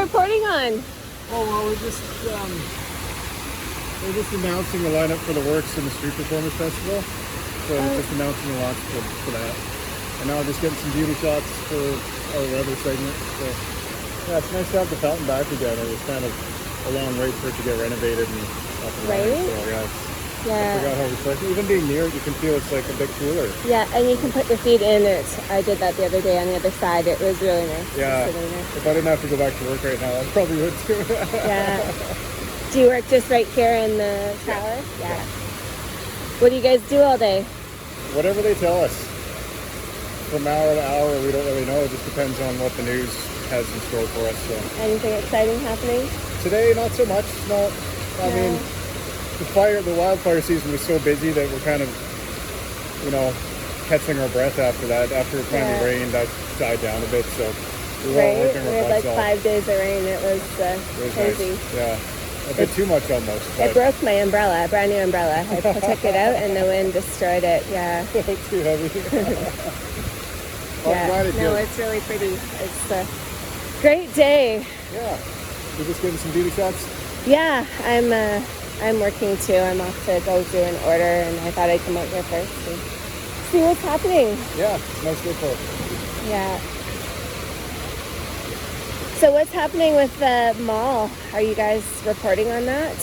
reporting on? Oh, well, we're just announcing the lineup for the Works and the Street Performers Festival. So we're just announcing the launch for that. And now we're just getting some beauty shots for our weather segment. So yeah, it's nice to have the fountain back again. It was kind of a long wait for it to get renovated and up and running. So I forgot how refreshing. Even being near it, you can feel it's like a bit cooler. Yeah, and you can put your feet in it. I did that the other day on the other side. It was really nice. Yeah. If I didn't have to go back to work right now, I probably would too. Yeah. Do you work just right here in the tower? Yeah. What do you guys do all day? Whatever they tell us. From hour to hour, we don't really know. It just depends on what the news has in store for us. So. Anything exciting happening? Today, not so much. No, I mean, the wildfire season was so busy that we're kind of, catching our breath after that. After it finally rained, that died down a bit. So we weren't working we had like 5 days of rain. It was crazy. Nice. Yeah. A bit too much almost. It broke my umbrella, a brand new umbrella. I took it out and the wind destroyed it. Yeah. Too heavy. It's really pretty. It's a great day. Yeah. You're just getting some beauty shots? Yeah, I'm working too. I'm off to go do an order, and I thought I'd come out here first and see what's happening. Yeah, it's a nice day for it. Yeah. So what's happening with the mall? Are you guys reporting on that?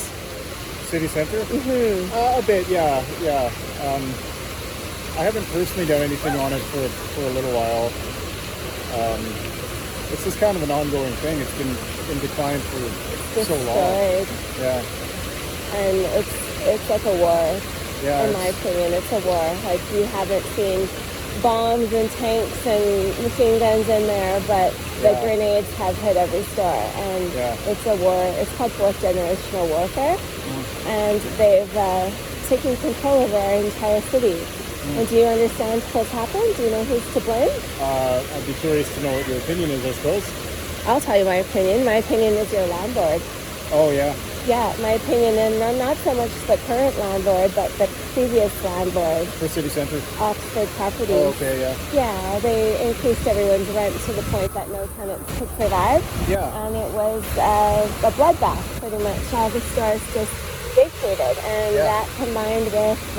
City Center? Mm-hmm. A bit, yeah. I haven't personally done anything on it for a little while. It's just kind of an ongoing thing. It's been in decline for so long. Yeah. And it's like a war. Yeah. In my opinion, it's a war. Like, you haven't seen bombs and tanks and machine guns in there, but the grenades have hit every store, and it's a war. It's called fourth generational warfare, and they've taken control of our entire city. And do you understand what's happened? Do you know who's to blame? I'd be curious to know what your opinion is, I suppose. I'll tell you my opinion. My opinion is your landlord. Oh, yeah. Yeah, my opinion, and not so much the current landlord, but the previous landlord. For City Centre? Oxford Properties. Oh, okay, yeah. Yeah, they increased everyone's rent to the point that no tenants could survive. Yeah. And it was a bloodbath, pretty much. All the stores just vacated, and that combined with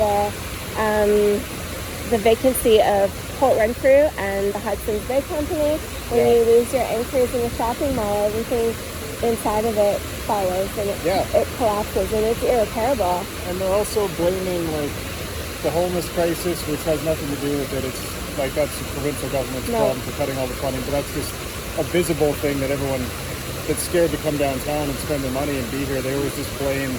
the vacancy of Port Renfrew and the Hudson's Bay Company. When you lose your anchors in a shopping mall, everything inside of it follows, and it collapses, and it's irreparable. And they're also blaming the homeless crisis, which has nothing to do with it. It's like that's the provincial government's problem for cutting all the funding, but that's just a visible thing that everyone that's scared to come downtown and spend their money and be here, they always just blame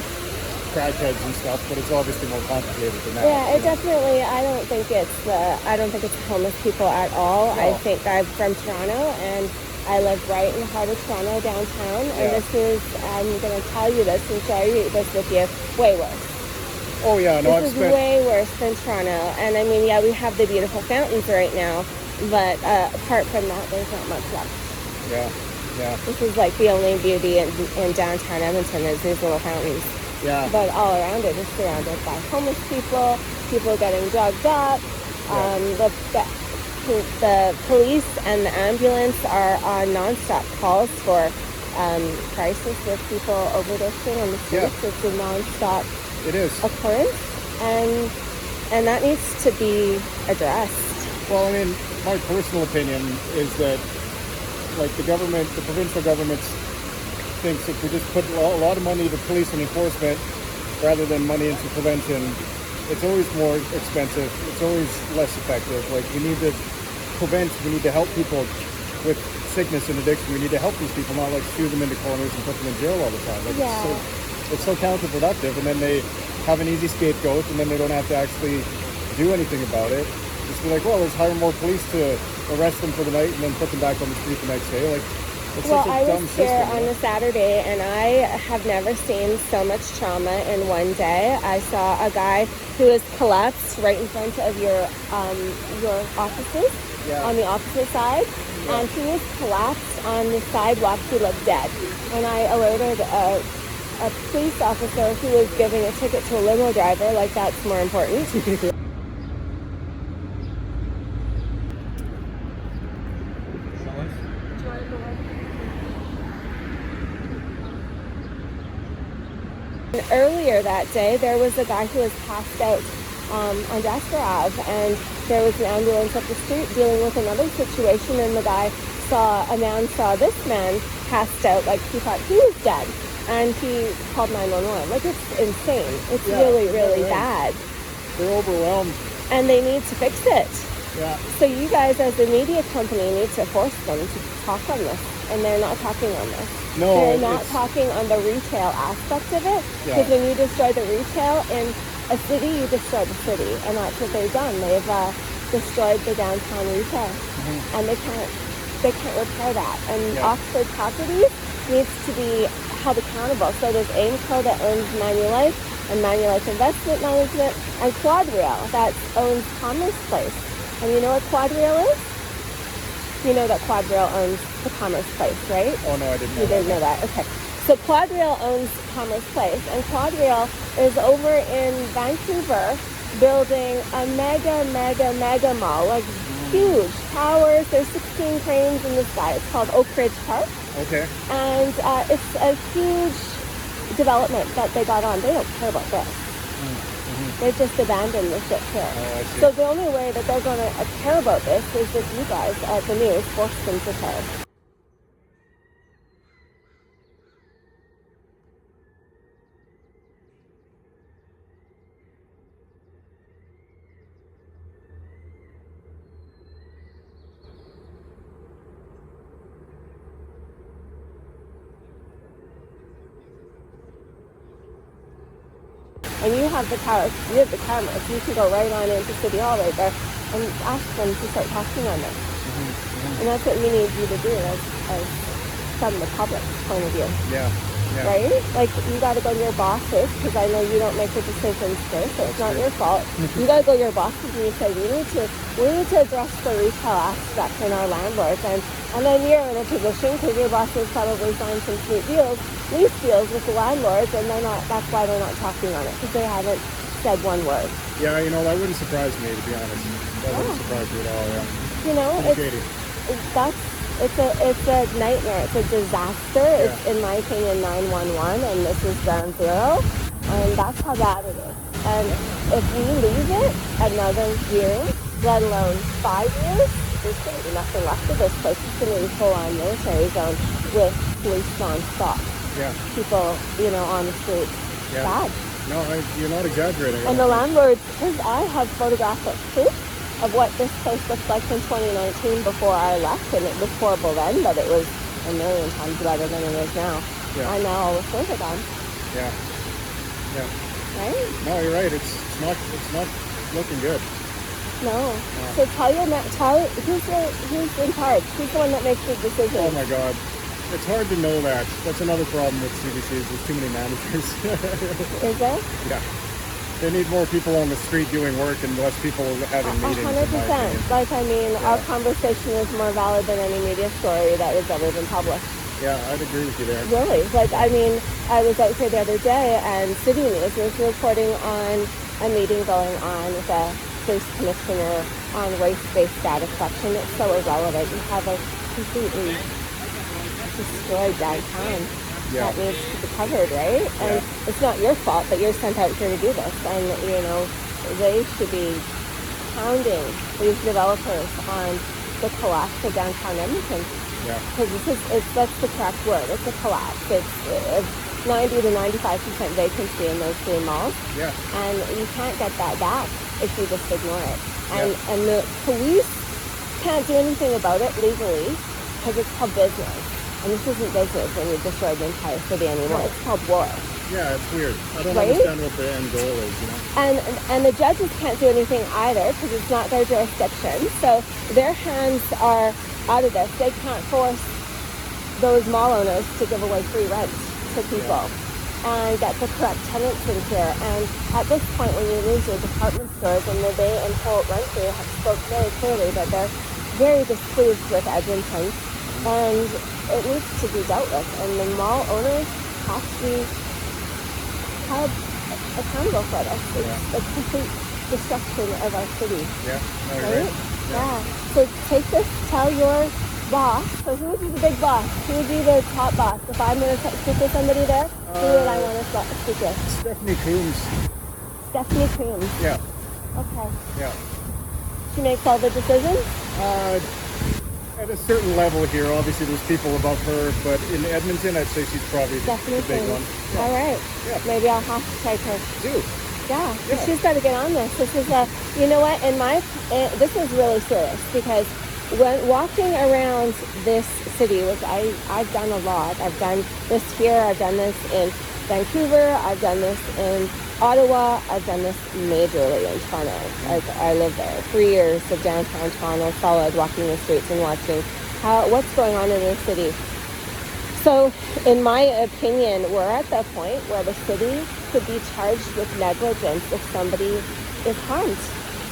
crackheads and stuff, but it's obviously more complicated than that. Yeah, it definitely. I don't think it's homeless people at all. No. I think I'm from Toronto, and I live right in the heart of Toronto downtown, and this is, I'm going to tell you this and share this with you, way worse. Oh yeah, no, this is way worse than Toronto. And I mean, we have the beautiful fountains right now, but apart from that, there's not much left. Yeah. This is like the only beauty in downtown Edmonton is these little fountains. Yeah. But all around it is surrounded by homeless people getting drugged up. The police and the ambulance are on non-stop calls for crisis with people overdosing on the streets. It's a non-stop occurrence, and that needs to be addressed. Well, I mean, my personal opinion is that, like, the provincial government thinks if we just put a lot of money into police and enforcement rather than money into prevention, it's always more expensive. It's always less effective. Like, we need to prevent. We need to help people with sickness and addiction. We need to help these people, not like shoo them into corners and put them in jail all the time. Like, it's so counterproductive, and then they have an easy scapegoat, and then they don't have to actually do anything about it. Just be like, well, let's hire more police to arrest them for the night and then put them back on the street the next day. Like, I was here on a Saturday, and I have never seen so much trauma in one day. I saw a guy who was collapsed right in front of your offices on the opposite side, and he was collapsed on the sidewalk. He looked dead. And I alerted a police officer who was giving a ticket to a limo driver, like that's more important. then earlier that day, there was a guy who was passed out on Jasper Ave, and there was an ambulance up the street dealing with another situation, and the man saw this man passed out, like he thought he was dead, and he called 911. Like, it's insane. It's really bad. They're overwhelmed. And they need to fix it. Yeah. So you guys as a media company need to force them to talk on this, and they're not talking on this. No, they're not talking on the retail aspect of it, because when you destroy the retail in a city, you destroy the city, and that's what they've done. They've destroyed the downtown retail, and they can't repair that. And Oxford Properties needs to be held accountable. So there's Aimco that owns Manulife, and Manulife Investment Management, and Quadrail that owns Commerce Place. And you know what Quadrail is? You know that Quadrail owns the Commerce Place, right? Oh no, I didn't know. You didn't know that? Okay. So Quadrail owns Commerce Place, and Quadrail is over in Vancouver building a mega mall, like huge towers. There's 16 cranes in the sky. It's called Oak Ridge Park. Okay. And it's a huge development that they got on. They don't care about this. They've just abandoned the ship here. Oh, I see. So the only way that they're going to care about this is if you guys at the news force them to care. And you have the power, you have the cameras. You can go right on into City Hall right there and ask them to start talking on this. And that's what we need you to do as from the public's point of view. Yeah. Right? Like, you got to go to your bosses, because I know you don't make the decisions first, so it's not your fault. You got to go to your bosses and you say, we need to address the retail aspect in our landlords. And then you're in a position, because your bosses probably signed some sweet lease deals with the landlords, and that's why they're not talking on it, because they haven't said one word. Yeah, that wouldn't surprise me, to be honest. That wouldn't surprise me at all, It's a nightmare. It's a disaster. Yeah. It's, in my opinion, 911, and this is ground zero, and that's how bad it is. And if we leave it another year, let alone 5 years, there's going to be nothing left of this place. It's going to be full-on military zone with police non-stop. Yeah. People, on the streets. Yeah. Bad. No, you're not exaggerating. And the landlords, because I have photographic proof of what this place looked like in 2019 before I left, and it was horrible then, but it was a million times better than it is now. Yeah. And now all the stores are gone. Yeah. Right? No, you're right. It's not looking good. No. So tell who's in charge. Who's the one that makes the decisions? Oh my God. It's hard to know that. That's another problem with CBC is there's too many managers. Is there? Yeah. They need more people on the street doing work and less people having meetings. 100%. Our conversation is more valid than any media story that has ever been published. Yeah, I'd agree with you there. Really? I was out here the other day, and City News was reporting on a meeting going on with a police commissioner on race-based data collection. It's so irrelevant. You have a completely destroyed downtown that needs to be covered, right? And it's not your fault that you're sent out here to do this. And, they should be pounding these developers on the collapse of downtown Edmonton. Because that's the correct word. It's a collapse. It's 90 to 95% vacancy in those three malls. Yeah. And you can't get that back if you just ignore it. And the police can't do anything about it legally, because it's called business. And this isn't business when you destroy the entire city anymore. It's called war. Yeah, it's weird. I don't understand what the end goal is, And the judges can't do anything either, because it's not their jurisdiction. So their hands are out of this. They can't force those mall owners to give away free rent to people and get the correct tenants in here. And at this point, when you lose your department stores, and the Bay and Holt Rentry have spoke very clearly that they're very displeased with Edmonton, and it needs to be dealt with. And the mall owners have to be held accountable for this. It's a complete destruction of our city. Yeah, no, you're right. Yeah. So take this, tell your boss. So who would be the big boss? Who would be the top boss? If I'm going to speak with somebody there, who would I want to speak with? Stephanie Coombs. Stephanie Coombs. Yeah. Okay. Yeah. She makes all the decisions? At a certain level here, obviously there's people above her, but in Edmonton, I'd say she's probably the big one. Yeah. All right. Yeah. Maybe I'll have to take her. Do. Yeah, Yeah. she's got to get on this. This is you know what? This is really serious because when walking around this city, which I've done a lot. I've done this here. I've done this in Vancouver. I've done this in Ottawa. I've done this majorly in Toronto. I lived there 3 years of downtown Toronto, solid, walking the streets and watching what's going on in the city. So, in my opinion, we're at the point where the city could be charged with negligence if somebody is harmed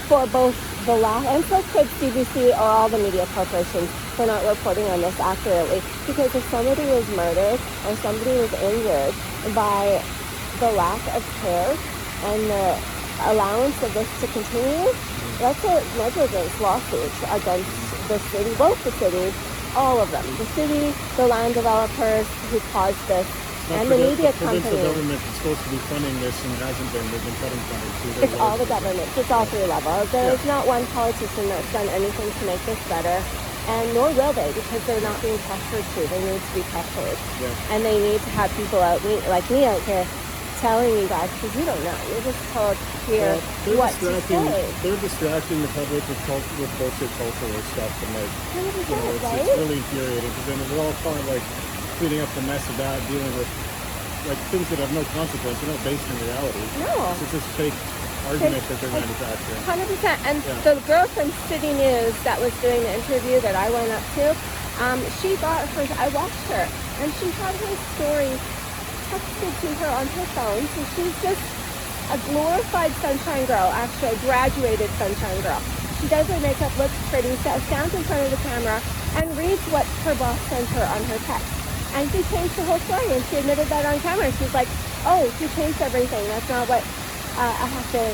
for both the law, and so could CBC or all the media corporations for not reporting on this accurately. Because if somebody was murdered or somebody was injured by the lack of care and the allowance of this to continue, that's a negligence lawsuit against the city, both the cities, all of them. The city, the land developers who caused this, and the media companies. The provincial government is supposed to be funding this and hasn't been. They've been cutting funding. It's all the governments. It's all three levels. There's not one politician that's done anything to make this better, and nor will they, because they're not being pressured to. They need to be pressured. Yeah. And they need to have people like me out here telling you guys, because you don't know. You're just told here what to say. They're distracting the public with bullshit cultural stuff, and it's really infuriating, because then we're all kind of cleaning up the mess of that, dealing with things that have no consequence. They're not based in reality. No. It's just fake argument that they're manufacturing. 100%. And the girl from City News that was doing the interview that I went up to, I watched her, and she had her story texted to her on her phone. So she's just a glorified sunshine girl, actually a graduated sunshine girl. She does her makeup, looks pretty, stands in front of the camera and reads what her boss sent her on her text. And she changed the whole story, and she admitted that on camera. She's like, oh, she changed everything. That's not what, I have to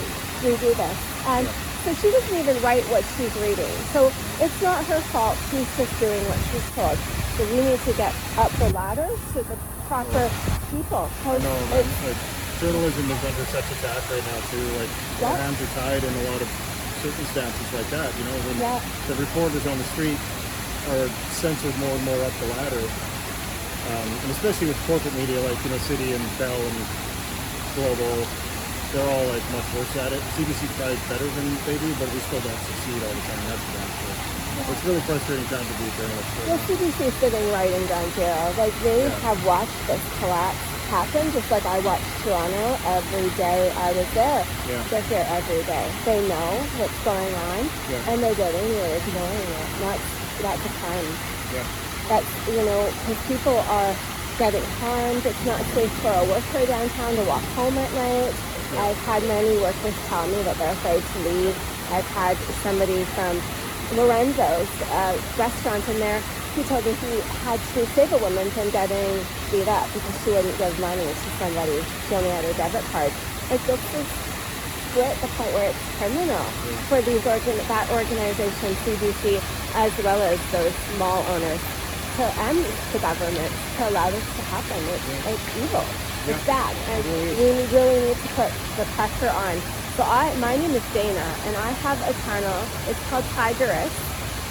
redo this. And so she doesn't even write what she's reading. So it's not her fault. She's just doing what she's told. So we need to get up the ladder to the proper people. I know, journalism is under such attack right now too. Our hands are tied in a lot of circumstances like that. When the reporters on the street are censored more and more up the ladder. And especially with corporate media City and Bell and Global, they're all much worse at it. CBC tries better than they do, but we still don't succeed all the time. That's the answer. It's really frustrating time to be a journalist. Well, CBC is sitting right in ground zero. They have watched this collapse happen, just like I watched Toronto every day I was there. Yeah. They're here every day. They know what's going on, and they're getting it, ignoring it. That's a crime. Yeah. That's, because people are getting harmed. It's not safe for a worker downtown to walk home at night. Yeah. I've had many workers tell me that they're afraid to leave. I've had somebody from Lorenzo's restaurant in there. He told me he had to save a woman from getting beat up because she wouldn't give money to somebody. She only had her debit card. This is at the point where it's criminal for that organization, CBC, as well as those mall owners, and the government, to allow this to happen. It's evil. It's bad. And we really need to put the pressure on. So my name is Dana, and I have a channel. It's called Tigeress,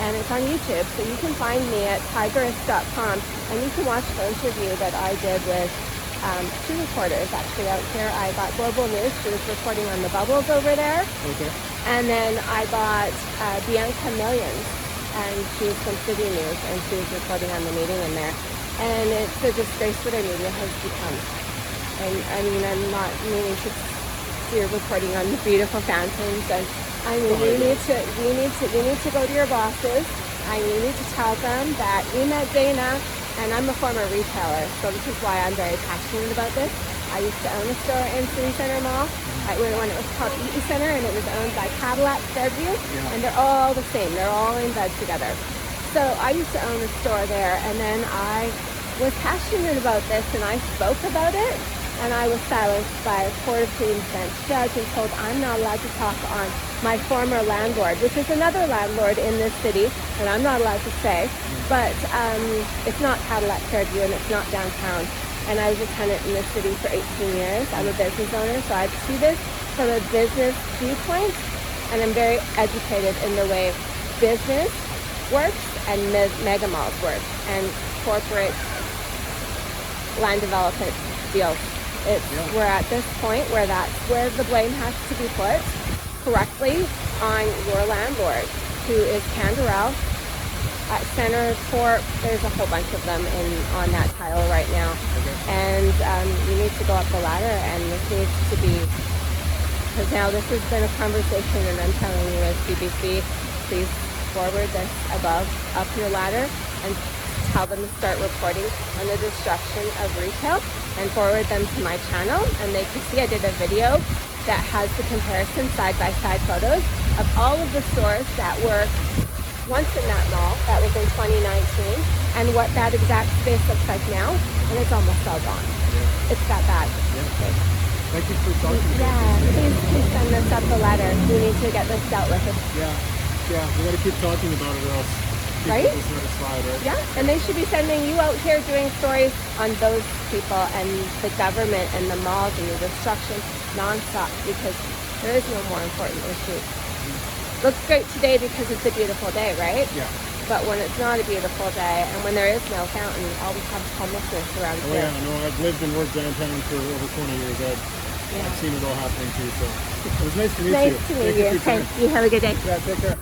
and it's on YouTube. So you can find me at tigeress.com, and you can watch the interview that I did with two reporters actually out here. I got Global News. She was reporting on the bubbles over there. Okay. And then I got Bianca Millions, and she's from City News, and she was reporting on the meeting in there. And it's a disgrace what our media has become. And I mean, I'm not meaning to you're reporting on the beautiful fountains, and I mean, you need to go to your bosses, and you need to tell them that you met Dana, and I'm a former retailer, so this is why I'm very passionate about this. I used to own a store in City Center Mall when it was called Eaton Center, and it was owned by Cadillac Fairview, and they're all the same. They're all in bed together. So I used to own a store there, and then I was passionate about this, and I spoke about it. and I was silenced by a Court of Queen's Bench judge and told I'm not allowed to talk on my former landlord, which is another landlord in this city, and I'm not allowed to say, but it's not Cadillac Fairview and it's not downtown. And I was a tenant in this city for 18 years. I'm a business owner, so I see this from a business viewpoint, and I'm very educated in the way business works and mega malls work and corporate land development deals. We're at this point where that's where the blame has to be put correctly on your landlord, who is Canderel. Center Corp, there's a whole bunch of them on that tile right now. And you need to go up the ladder, and this needs to be, because now this has been a conversation, and I'm telling you as CBC, please forward this up your ladder and tell them to start reporting on the destruction of retail and forward them to my channel, and they can see I did a video that has the comparison side-by-side photos of all of the stores that were once in that mall, that was in 2019, and what that exact space looks like now, and it's almost all gone. It's that bad. Okay. Thank you for talking to me. Please send this up the ladder. We need to get this dealt with. Yeah, we got to keep talking about it, or else people just let it slide, right? Yeah, and they should be sending you out here doing stories on those people and the government and the malls and the destruction nonstop, because there is no more important issue. Looks great today because it's a beautiful day, right? Yeah. But when it's not a beautiful day and when there is no fountain, all we have is homelessness around here. Yeah, no, I've lived and worked downtown for over 20 years. I've seen it all happening too. So it was nice to meet you. Nice to meet you. Thank you. Have a good day. Yeah, take care.